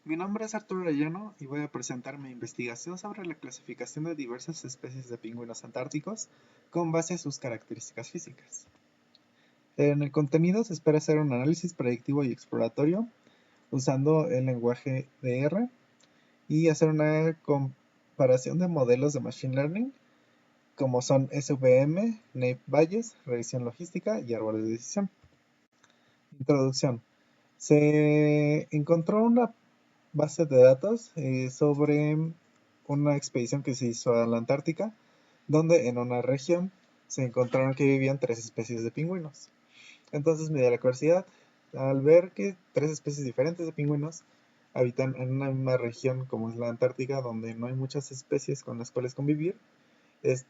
Mi nombre es Arturo Arellano y voy a presentar mi investigación sobre la clasificación de diversas especies de pingüinos antárticos con base a sus características físicas. En el contenido se espera hacer un análisis predictivo y exploratorio usando el lenguaje de R y hacer una comparación de modelos de Machine Learning como son SVM, Naive Bayes, regresión logística y árboles de decisión. Introducción. Se encontró una base de datos sobre una expedición que se hizo a la Antártica, donde en una región se encontraron que vivían tres especies de pingüinos. Entonces me dio la curiosidad al ver que tres especies diferentes de pingüinos habitan en una misma región como es la Antártica, donde no hay muchas especies con las cuales convivir.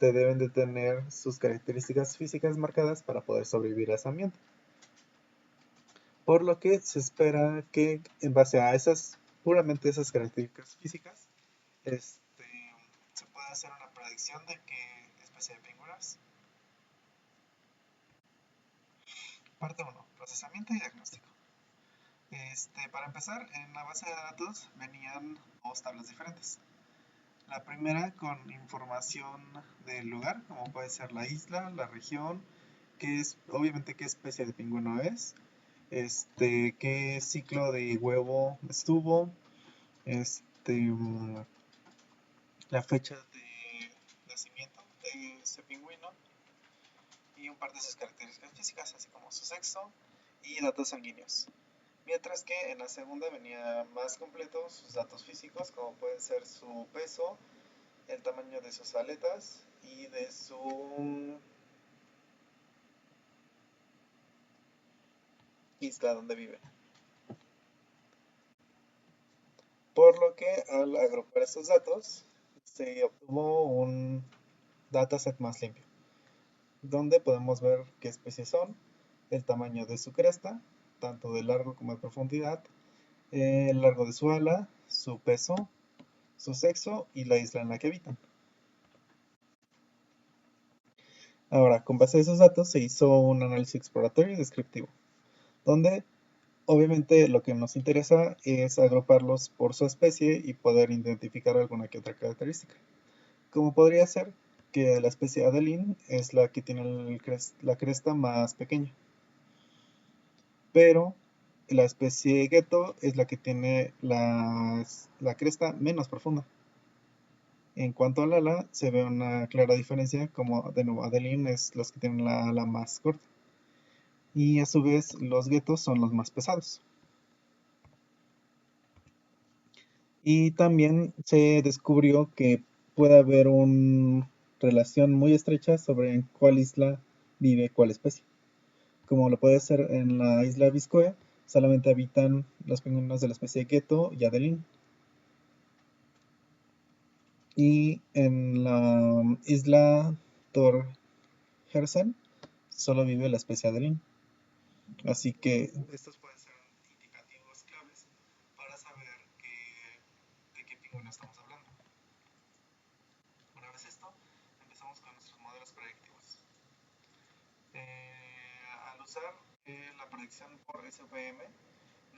Deben de tener sus características físicas marcadas para poder sobrevivir a ese ambiente. Por lo que se espera que en base a esas, puramente esas características físicas, este, se pueda hacer una predicción de qué especie de pingüinos. Parte uno: procesamiento y diagnóstico. Para empezar, en la base de datos venían dos tablas diferentes. La primera con información del lugar, como puede ser la isla, la región, que es obviamente qué especie de pingüino es, qué ciclo de huevo estuvo, la fecha de nacimiento de ese pingüino y un par de sus características físicas, así como su sexo y datos sanguíneos. Mientras que en la segunda venía más completo sus datos físicos, como pueden ser su peso, el tamaño de sus aletas y de su isla donde vive. Por lo que al agrupar estos datos se obtuvo un dataset más limpio, donde podemos ver qué especies son, el tamaño de su cresta, tanto de largo como de profundidad, el largo de su ala, su peso, su sexo y la isla en la que habitan. Ahora, con base a esos datos se hizo un análisis exploratorio y descriptivo, donde obviamente lo que nos interesa es agruparlos por su especie y poder identificar alguna que otra característica. Como podría ser que la especie Adeline es la que tiene la cresta más pequeña, pero la especie Ghetto es la que tiene la cresta menos profunda. En cuanto al ala, se ve una clara diferencia, como de nuevo Adeline es los que tienen la ala más corta. Y a su vez los Ghettos son los más pesados. Y también se descubrió que puede haber una relación muy estrecha sobre en cuál isla vive cuál especie. Como lo puede ser en la isla Viscoe, solamente habitan los pingüinos de la especie Ghetto y Adeline. Y en la isla Thor-Hersen solo vive la especie Adeline. Así que estos pueden ser indicativos claves para saber de qué pingüino estamos hablando. Una vez esto, empezamos con nuestros modelos predictivos. Al usar la predicción por SVM,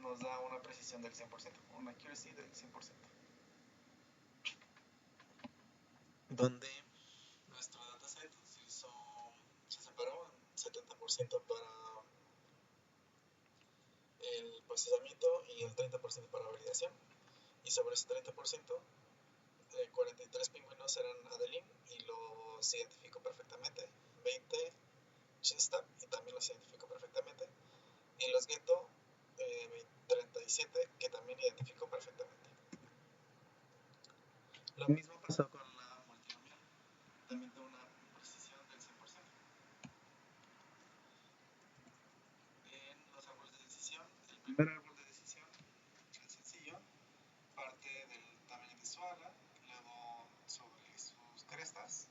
nos da una precisión del 100%, una accuracy del 100%, donde nuestro dataset se separó en 70% para el procesamiento y el 30% para validación. Y sobre ese 30%, 43 pingüinos eran Adeline y los identifico perfectamente. 20 Chinstap y también los identifico perfectamente. Y los Ghetto, 37 que también identifico perfectamente. Lo mismo pasó con la multinomial, también tuvo una precisión del 100%. En los árboles de decisión, el primer árbol de decisión, el sencillo, parte del tamaño de su ala, luego sobre sus crestas,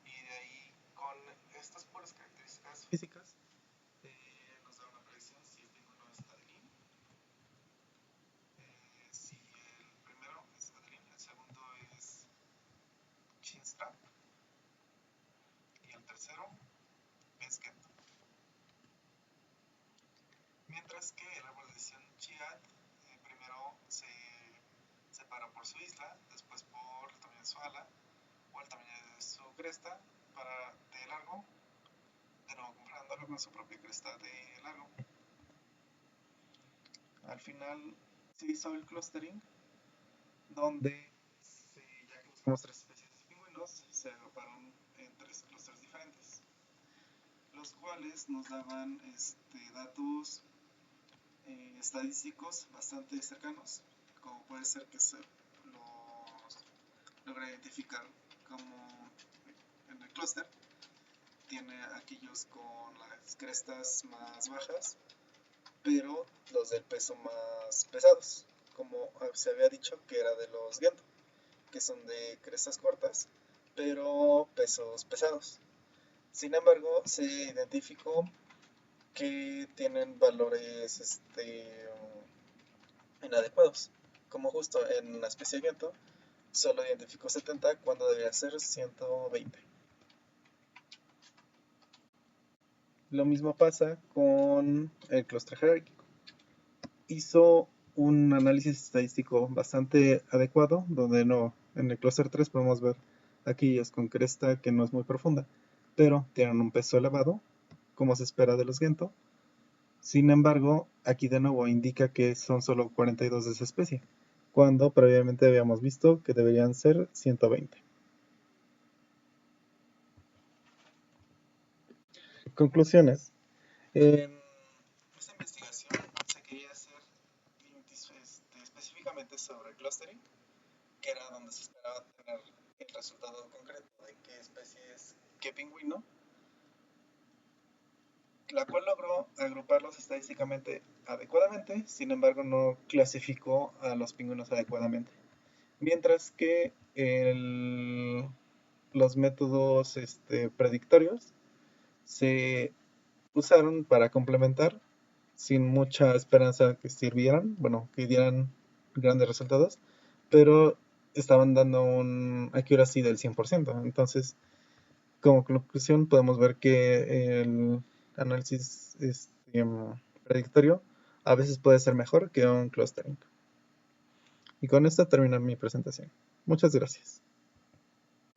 y de ahí con estas puras características físicas nos da una predicción si el pingüino es Adeline. Si el primero es Adeline, el segundo es Chinstrap y el tercero es Ghetto. Mientras que el árbol de decisión Chiat primero se separa por su isla, después por el tamaño de su ala o el tamaño de su cresta para de largo, de nuevo comparándolo con su propia cresta de largo. Al final se hizo el clustering, donde ya que buscamos tres especies de pingüinos, se agruparon en tres clústeres diferentes, los cuales nos daban datos estadísticos bastante cercanos, como puede ser que se los logra identificar como en el clúster. Tiene aquellos con las crestas más bajas, pero los del peso más pesados, como se había dicho que era de los Gento, que son de crestas cortas, pero pesos pesados. Sin embargo, se identificó que tienen valores inadecuados, como justo en la especie de Gento, solo identificó 70 cuando debería ser 120. Lo mismo pasa con el clúster jerárquico. Hizo un análisis estadístico bastante adecuado, donde no, en el clúster 3 podemos ver aquellos con cresta que no es muy profunda, pero tienen un peso elevado, como se espera de los Gento. Sin embargo, aquí de nuevo indica que son solo 42 de esa especie, cuando previamente habíamos visto que deberían ser 120. Conclusiones. En esta investigación se quería hacer específicamente sobre clustering, que era donde se esperaba tener el resultado concreto de qué especie es qué pingüino, la cual logró agruparlos estadísticamente adecuadamente, sin embargo no clasificó a los pingüinos adecuadamente. Mientras que los métodos predictorios se usaron para complementar sin mucha esperanza que sirvieran, bueno, que dieran grandes resultados, pero estaban dando un accuracy del 100%. Entonces, como conclusión, podemos ver que el análisis predictorio a veces puede ser mejor que un clustering. Y con esto termina mi presentación. Muchas gracias.